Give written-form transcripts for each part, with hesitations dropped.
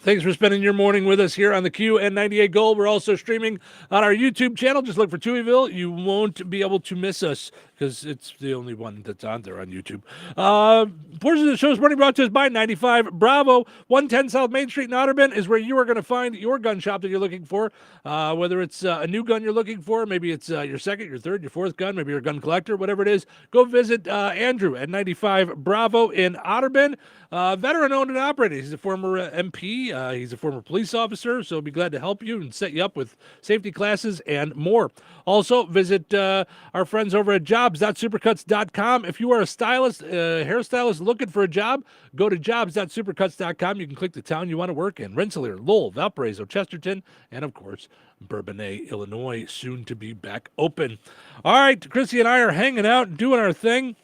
Thanks for spending your morning with us here on the Q and 98 Gold. We're also streaming on our YouTube channel. Just look for Touhyville. You won't be able to miss us because it's the only one that's on there on YouTube. Portion of the show is brought to us by 95 Bravo. 110 South Main Street in Otterburn is where you are going to find your gun shop that you're looking for. Whether it's a new gun you're looking for, maybe it's your second, your third, your fourth gun, maybe you're a gun collector, whatever it is, go visit Andrew at 95 Bravo in Otterburn. Veteran owned and operated. He's a former MP. He's a former police officer, so be glad to help you and set you up with safety classes and more. Also, visit our friends over at jobs.supercuts.com. If you are a stylist, hairstylist looking for a job, go to jobs.supercuts.com. You can click the town you want to work in. Rensselaer, Lowell, Valparaiso, Chesterton, and of course, Bourbonnais, Illinois, soon to be back open. All right, Chrissy and I are hanging out, doing our thing.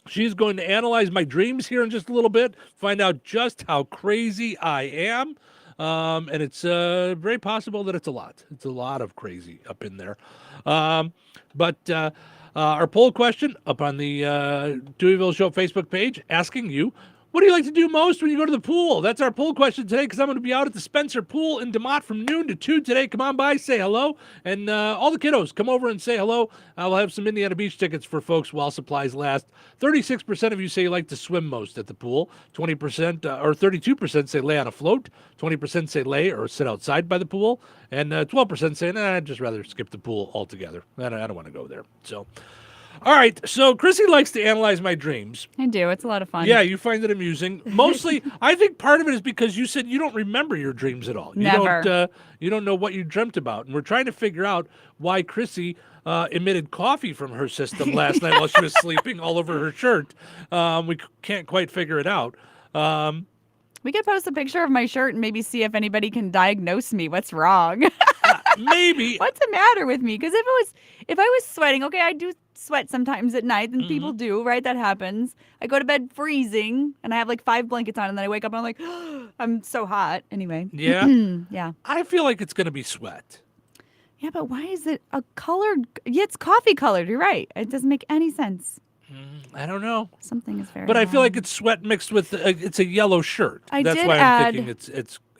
She's going to analyze my dreams here in just a little bit, find out just how crazy I am. And it's very possible that it's a lot. It's a lot of crazy up in there. But our poll question up on the Touhyville Show Facebook page asking you, what do you like to do most when you go to the pool? That's our poll question today because I'm going to be out at the Spencer Pool in DeMott from noon to 2 today. Come on by, say hello. And all the kiddos, come over and say hello. I'll have some Indiana Beach tickets for folks while supplies last. 36% of you say you like to swim most at the pool. 20% or 32% say lay on a float. 20% say lay or sit outside by the pool. And 12% say, nah, I'd just rather skip the pool altogether. I don't want to go there. So... All right, so Chrissy likes to analyze my dreams. I do. It's a lot of fun. Yeah, you find it amusing. Mostly, I think part of it is because you said you don't remember your dreams at all. Never. You don't know what you dreamt about. And we're trying to figure out why Chrissy emitted coffee from her system last night while she was sleeping all over her shirt. We can't quite figure it out. We could post a picture of my shirt and maybe see if anybody can diagnose me. What's wrong? Maybe. What's the matter with me? Because if I was sweating, okay, I do sweat sometimes at night, and people do, right? That happens. I go to bed freezing, and I have like 5 blankets on, and then I wake up and I'm like, I'm so hot. Anyway. Yeah? Yeah. I feel like it's going to be sweat. Yeah, but why is it a colored? Yeah, it's coffee colored. You're right. It doesn't make any sense. I don't know. Something is very But I feel wrong. like it's sweat mixed with, it's a yellow shirt. That's did why I'm add- thinking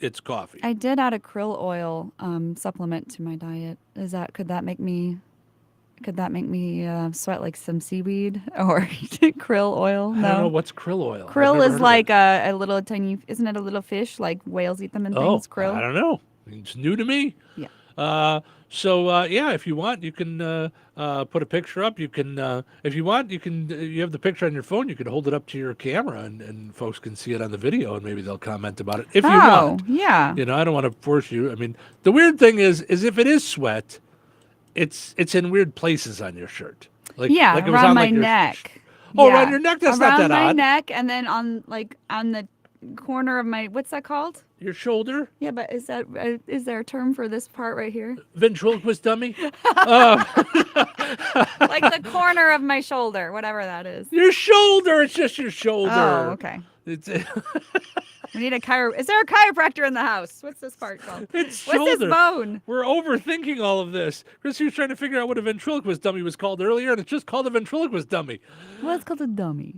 it's coffee. I did add a krill oil supplement to my diet. Could that make me sweat like some seaweed or krill oil? No. I don't know what's krill oil. I've Krill never is heard of like it. a little tiny, isn't it a little fish? Like whales eat them and things. Krill. I don't know. It's new to me. Yeah. So if you want, you can put a picture up. You can, if you want, you have the picture on your phone. You can hold it up to your camera, and folks can see it on the video, and maybe they'll comment about it if you want. Yeah. I don't want to force you. I mean, the weird thing is if it is sweat, it's in weird places on your shirt. Like it was around on my like your neck. Oh, Yeah. around your neck. That's not around that my odd. neck, and then on the corner of my, what's that called? Your shoulder, Yeah, but is there a term for this part right here? ventriloquist dummy. Like the corner of my shoulder, whatever that is. Your shoulder. It's just your shoulder. Oh, okay. It's We need Is there a chiropractor in the house? What's this part called? it's What's shoulder. this bone? We're overthinking all of this. Chris was trying to figure out what a ventriloquist dummy was called earlier, and it's just called a ventriloquist dummy Well, it's called a dummy.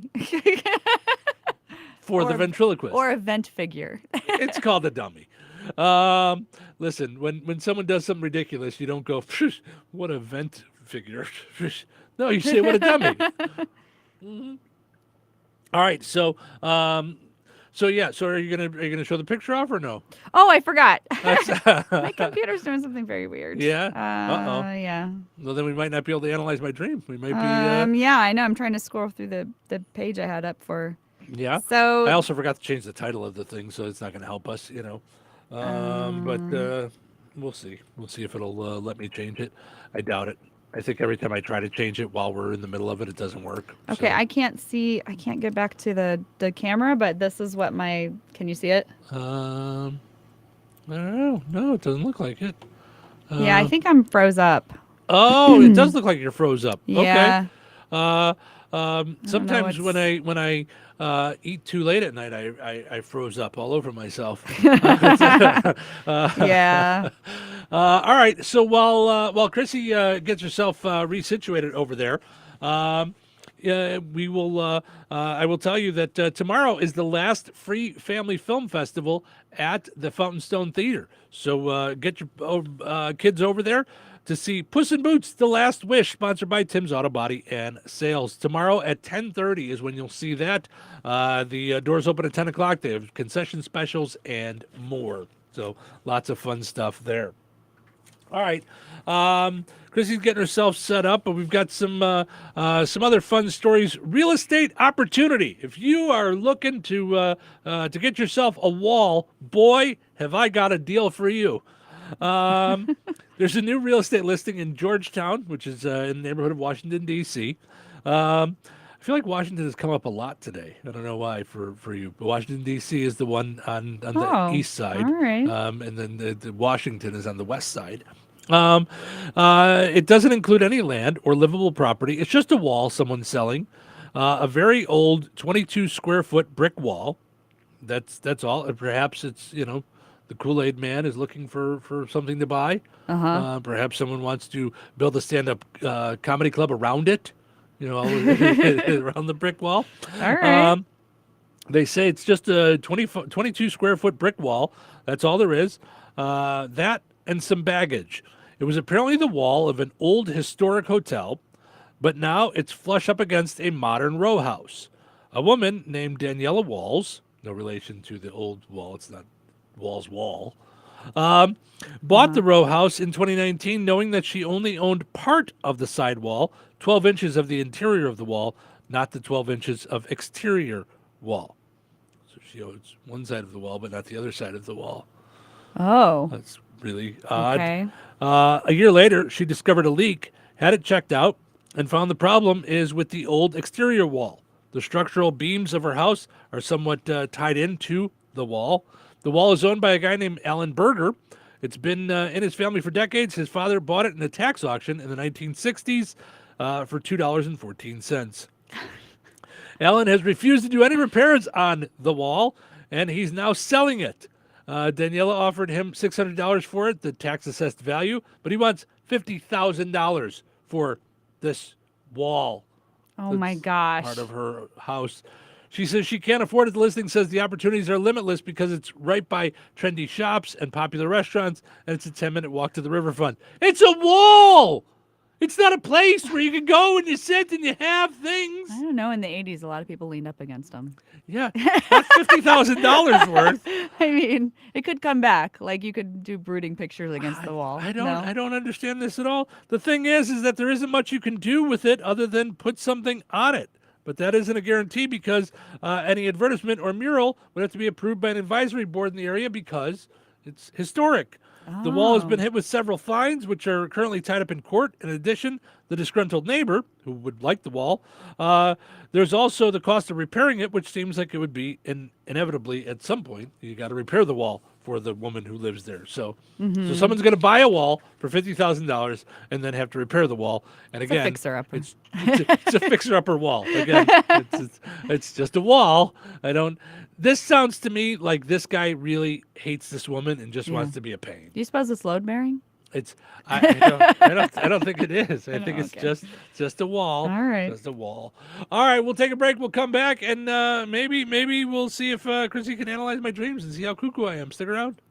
for the Or- ventriloquist. Or a vent figure. It's called a dummy. Listen, when someone does something ridiculous, you don't go, "Phew, what a vent figure." No, you say, what a dummy. Mhm. All right, so are you gonna show the picture off or no? Oh, I forgot. My computer's doing something very weird. Yeah? Uh-oh. Yeah. Well, then we might not be able to analyze my dream. We might be. Yeah, I know. I'm trying to scroll through the page I had up for. Yeah. So I also forgot to change the title of the thing, so it's not going to help us, But we'll see. We'll see if it'll let me change it. I doubt it. I think every time I try to change it while we're in the middle of it, it doesn't work. okay, So, I can't get back to the camera, but this is what can you see it? I don't know. No, it doesn't look like it. Yeah, I think I'm froze up. Oh, it does look like you're froze up. Yeah. Okay. Sometimes what's- when I eat too late at night, I froze up all over myself. Yeah. All right. So while Chrissy gets herself resituated over there, we will. I will tell you that tomorrow is the last free family film festival at the Fountain Stone Theater. So get your kids over there to see Puss in Boots: The Last Wish, sponsored by Tim's Auto Body and Sales. Tomorrow at 10:30 is when you'll see that. The doors open at 10 o'clock. They have concession specials and more. So lots of fun stuff there. All right. Chrissy's getting herself set up, but we've got some other fun stories. Real estate opportunity. If you are looking to get yourself a wall, boy, have I got a deal for you. There's a new real estate listing in Georgetown, which is in the neighborhood of Washington, D.C. I feel like Washington has come up a lot today. I don't know why for you. But Washington, D.C. is the one on the east side. All right. And then the Washington is on the west side. It doesn't include any land or livable property. It's just a wall someone's selling. A very old 22 square foot brick wall. That's all. And perhaps it's, the Kool-Aid man is looking for something to buy. Perhaps someone wants to build a stand-up comedy club around it. Around the brick wall. All right. They say it's just a 22 square foot brick wall. That's all there is. That and some baggage. It was apparently the wall of an old historic hotel, but now it's flush up against a modern row house. A woman named Daniela Walls, no relation to the old wall, it's not Wall's wall, bought the row house in 2019, knowing that she only owned part of the side wall, 12 inches of the interior of the wall, not the 12 inches of exterior wall. So she owns one side of the wall, but not the other side of the wall. Oh. That's really odd. Okay. A year later, she discovered a leak, had it checked out, and found the problem is with the old exterior wall. The structural beams of her house are somewhat tied into the wall. The wall is owned by a guy named Alan Berger. It's been in his family for decades. His father bought it in a tax auction in the 1960s for $2.14. Alan has refused to do any repairs on the wall, and he's now selling it. Daniela offered him $600 for it, the tax-assessed value, but he wants $50,000 for this wall. Oh, my gosh. Part of her house. She says she can't afford it. The listing says the opportunities are limitless because it's right by trendy shops and popular restaurants, and it's a 10-minute walk to the riverfront. It's a wall! It's not a place where you can go and you sit and you have things. I don't know. In the 80s, a lot of people leaned up against them. Yeah, that's $50,000 worth. I mean, it could come back. Like you could do brooding pictures against the wall. I don't. No? I don't understand this at all. The thing is that there isn't much you can do with it other than put something on it. But that isn't a guarantee because any advertisement or mural would have to be approved by an advisory board in the area because it's historic. The wall has been hit with several fines, which are currently tied up in court. In addition, the disgruntled neighbor, who would like the wall, there's also the cost of repairing it, which seems like it would be inevitably at some point. You got to repair the wall for the woman who lives there. So someone's going to buy a wall for $50,000 and then have to repair the wall. And It's again, a fixer-upper. It's a fixer-upper wall. Again, it's just a wall. This sounds to me like this guy really hates this woman and just wants to be a pain. Do you suppose it's load bearing? I don't think it is. I think it's okay. just a wall. All right. Just a wall. All right, we'll take a break. We'll come back and maybe we'll see if Chrissy can analyze my dreams and see how cuckoo I am. Stick around.